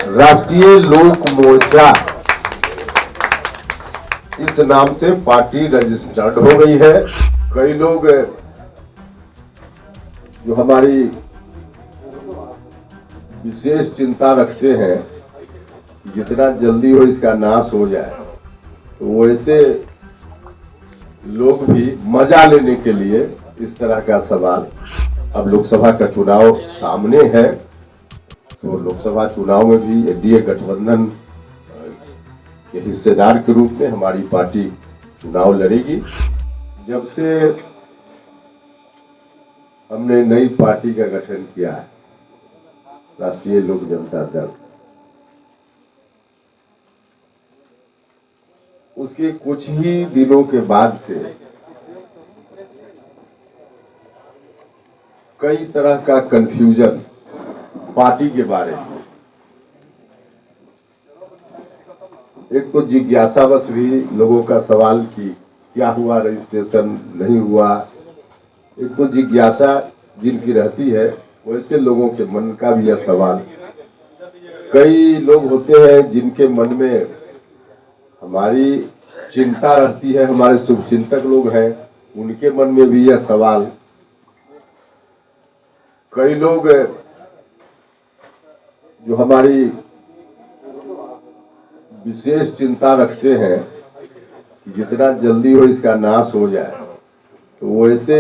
राष्ट्रीय लोक मोर्चा इस नाम से पार्टी रजिस्टर्ड हो गई है। कई लोग जो हमारी विशेष चिंता रखते हैं जितना जल्दी हो इसका नाश हो जाए, तो वैसे लोग भी मजा लेने के लिए इस तरह का सवाल। अब लोकसभा का चुनाव सामने है, तो लोकसभा चुनाव में भी एनडीए गठबंधन के हिस्सेदार के रूप में हमारी पार्टी चुनाव लड़ेगी। जब से हमने नई पार्टी का गठन किया है, राष्ट्रीय लोक जनता दल, उसके कुछ ही दिनों के बाद से कई तरह का कंफ्यूजन पार्टी के बारे में, एक तो जिज्ञासावश भी लोगों का सवाल कि क्या हुआ, रजिस्ट्रेशन नहीं हुआ। एक तो जिज्ञासा जिनकी रहती है, वैसे लोगों के मन का भी यह सवाल। कई लोग होते हैं जिनके मन में हमारी चिंता रहती है, हमारे शुभचिंतक लोग हैं, उनके मन में भी यह सवाल। कई लोग जो हमारी विशेष चिंता रखते हैं कि जितना जल्दी हो इसका नाश हो जाए, तो वैसे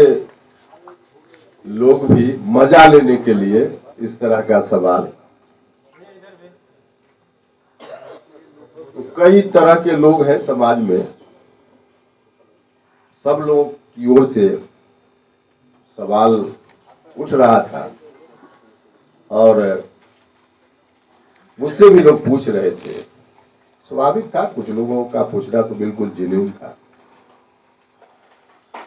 लोग भी मजा लेने के लिए इस तरह का सवाल। तो कई तरह के लोग हैं समाज में, सब लोग की ओर से सवाल उठ रहा था और मुझसे भी लोग पूछ रहे थे। स्वाभाविक था, कुछ लोगों का पूछना तो बिल्कुल जेन्युइन था।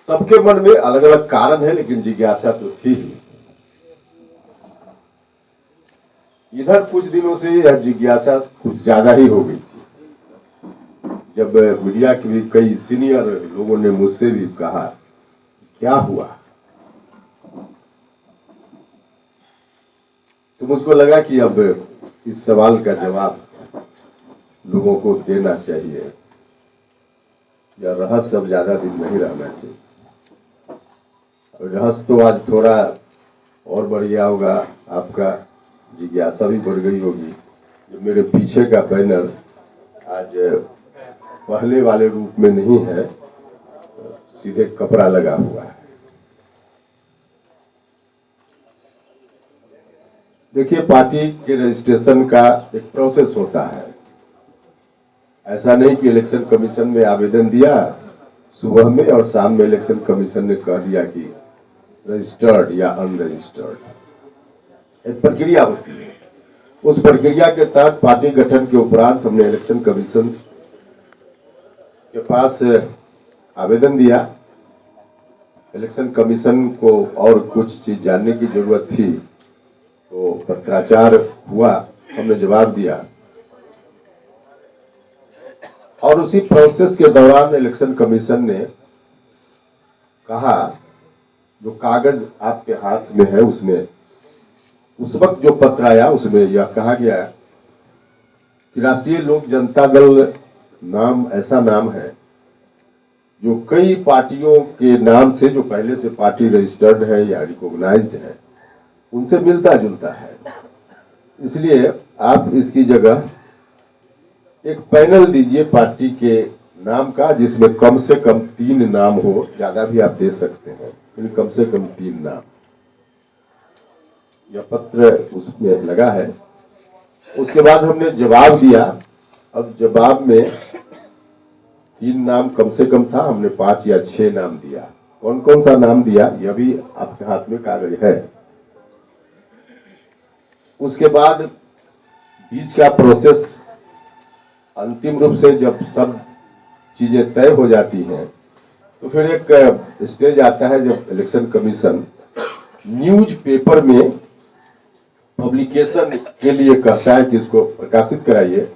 सबके मन में अलग अलग कारण है, लेकिन जिज्ञासा तो थी ही। इधर कुछ दिनों से यह जिज्ञासा कुछ ज्यादा ही हो गई थी, जब मीडिया के भी कई सीनियर लोगों ने मुझसे भी कहा क्या हुआ, तो मुझको लगा कि अब इस सवाल का जवाब लोगों को देना चाहिए, या रहस्य अब ज्यादा दिन नहीं रहना चाहिए। रहस्य तो आज थोड़ा और बढ़ गया होगा, आपका जिज्ञासा भी बढ़ गई होगी। जो मेरे पीछे का बैनर आज पहले वाले रूप में नहीं है, सीधे कपड़ा लगा हुआ है। देखिए, पार्टी के रजिस्ट्रेशन का एक प्रोसेस होता है। ऐसा नहीं कि इलेक्शन कमीशन में आवेदन दिया सुबह में और शाम में इलेक्शन कमीशन ने कह दिया कि रजिस्टर्ड या अनरजिस्टर्ड। एक प्रक्रिया होती है। उस प्रक्रिया के तहत पार्टी गठन के उपरांत हमने इलेक्शन कमीशन के पास आवेदन दिया। इलेक्शन कमीशन को और कुछ चीज जानने की जरूरत थी, तो पत्राचार हुआ, हमने जवाब दिया। और उसी प्रोसेस के दौरान इलेक्शन कमीशन ने कहा, जो कागज आपके हाथ में है उसमें उस वक्त जो पत्र आया उसमें यह कहा गया कि राष्ट्रीय लोक जनता दल नाम ऐसा नाम है जो कई पार्टियों के नाम से, जो पहले से पार्टी रजिस्टर्ड है या रिकॉग्नाइज्ड है, उनसे मिलता जुलता है। इसलिए आप इसकी जगह एक पैनल दीजिए पार्टी के नाम का, जिसमें कम से कम 3 नाम हो, ज्यादा भी आप दे सकते हैं, लेकिन कम से कम 3 नाम। यह पत्र उसमें लगा है। उसके बाद हमने जवाब दिया। अब जवाब में 3 नाम कम से कम था, हमने 5 या 6 नाम दिया। कौन कौन सा नाम दिया यह भी आपके हाथ में कागज है। उसके बाद बीच का प्रोसेस, अंतिम रूप से जब सब चीजें तय हो जाती हैं, तो फिर एक स्टेज आता है जब इलेक्शन कमीशन न्यूज पेपर में पब्लिकेशन के लिए कहता है कि इसको प्रकाशित कराइए,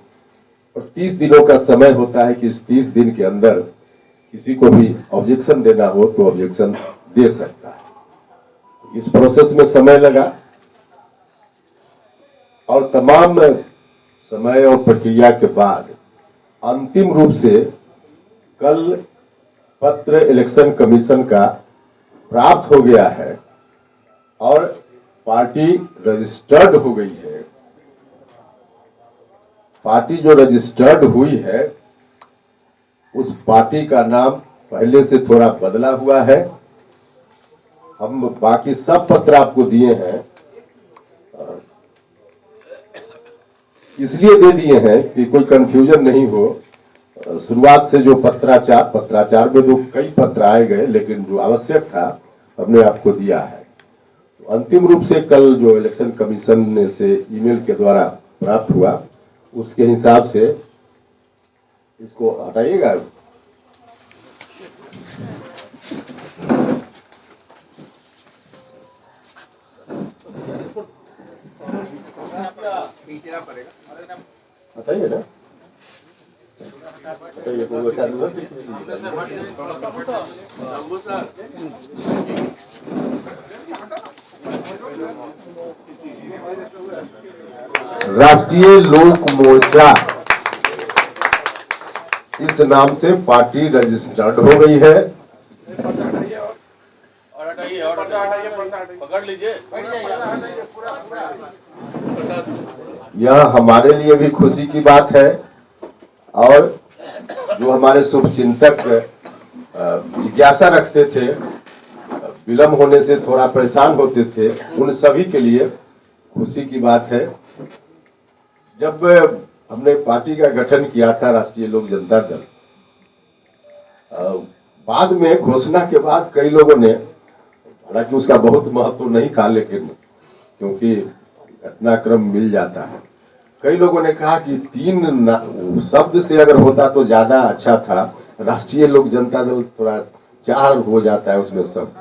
और 30 दिनों का समय होता है कि इस 30 दिन के अंदर किसी को भी ऑब्जेक्शन देना हो तो ऑब्जेक्शन दे सकता है। इस प्रोसेस में समय लगा और तमाम समय और प्रक्रिया के बाद अंतिम रूप से कल पत्र इलेक्शन कमीशन का प्राप्त हो गया है और पार्टी रजिस्टर्ड हो गई है। पार्टी जो रजिस्टर्ड हुई है उस पार्टी का नाम पहले से थोड़ा बदला हुआ है। हम बाकी सब पत्र आपको दिए हैं, इसलिए दे दिए हैं कि कोई कंफ्यूजन नहीं हो। शुरुआत से जो पत्राचार में तो कई पत्र आए गए, लेकिन जो आवश्यक था हमने आपको दिया है। तो अंतिम रूप से कल जो इलेक्शन कमीशन से ईमेल के द्वारा प्राप्त हुआ उसके हिसाब से इसको हटाइएगा। बताइए ना, बताइए तो बता दूंगा। राष्ट्रीय लोक मोर्चा इस नाम से पार्टी रजिस्टर्ड हो गई है। पकड़ लीजिए। यह हमारे लिए भी खुशी की बात है और जो हमारे शुभचिंतक जिज्ञासा रखते थे, विलंब होने से थोड़ा परेशान होते थे, उन सभी के लिए खुशी की बात है। जब हमने पार्टी का गठन किया था राष्ट्रीय लोक जनता दल, बाद में घोषणा के बाद कई लोगों ने, हालांकि उसका बहुत महत्व नहीं था, लेकिन क्योंकि घटनाक्रम मिल जाता है, कई लोगों ने कहा कि 3 शब्द से अगर होता तो ज्यादा अच्छा था। राष्ट्रीय लोक जनता दल थोड़ा 4 हो जाता है उसमें सब,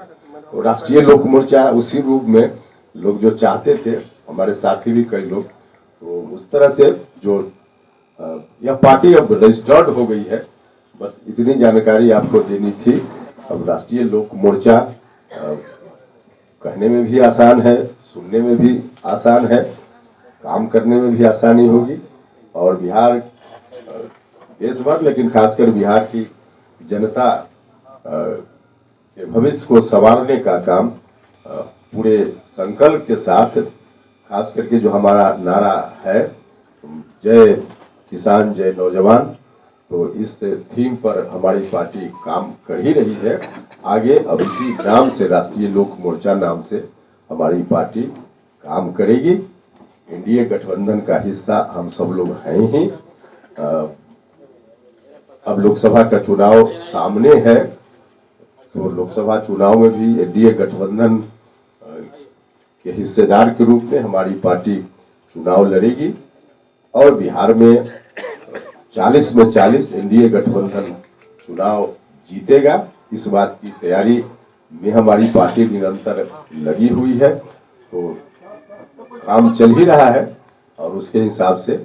तो राष्ट्रीय लोक मोर्चा उसी रूप में लोग जो चाहते थे, हमारे साथी भी कई लोग, तो उस तरह से जो यह पार्टी अब रजिस्टर्ड हो गई है। बस इतनी जानकारी आपको देनी थी। अब राष्ट्रीय लोक मोर्चा कहने में भी आसान है, सुनने में भी आसान है, काम करने में भी आसानी होगी और बिहार देश भर, लेकिन खासकर बिहार की जनता के भविष्य को संवारने का काम पूरे संकल्प के साथ, खास करके जो हमारा नारा है जय किसान जय नौजवान, तो इस थीम पर हमारी पार्टी काम कर ही रही है। आगे अब इसी नाम से, राष्ट्रीय लोक मोर्चा नाम से हमारी पार्टी काम करेगी। एनडीए गठबंधन का हिस्सा हम सब लोग हैं ही। अब लोकसभा का चुनाव सामने है, तो लोकसभा चुनाव में भी एनडीए गठबंधन के हिस्सेदार के रूप में हमारी पार्टी चुनाव लड़ेगी और बिहार में 40 में 40 एनडीए गठबंधन चुनाव जीतेगा। इस बात की तैयारी में हमारी पार्टी निरंतर लगी हुई है, तो काम चल ही रहा है और उसके हिसाब से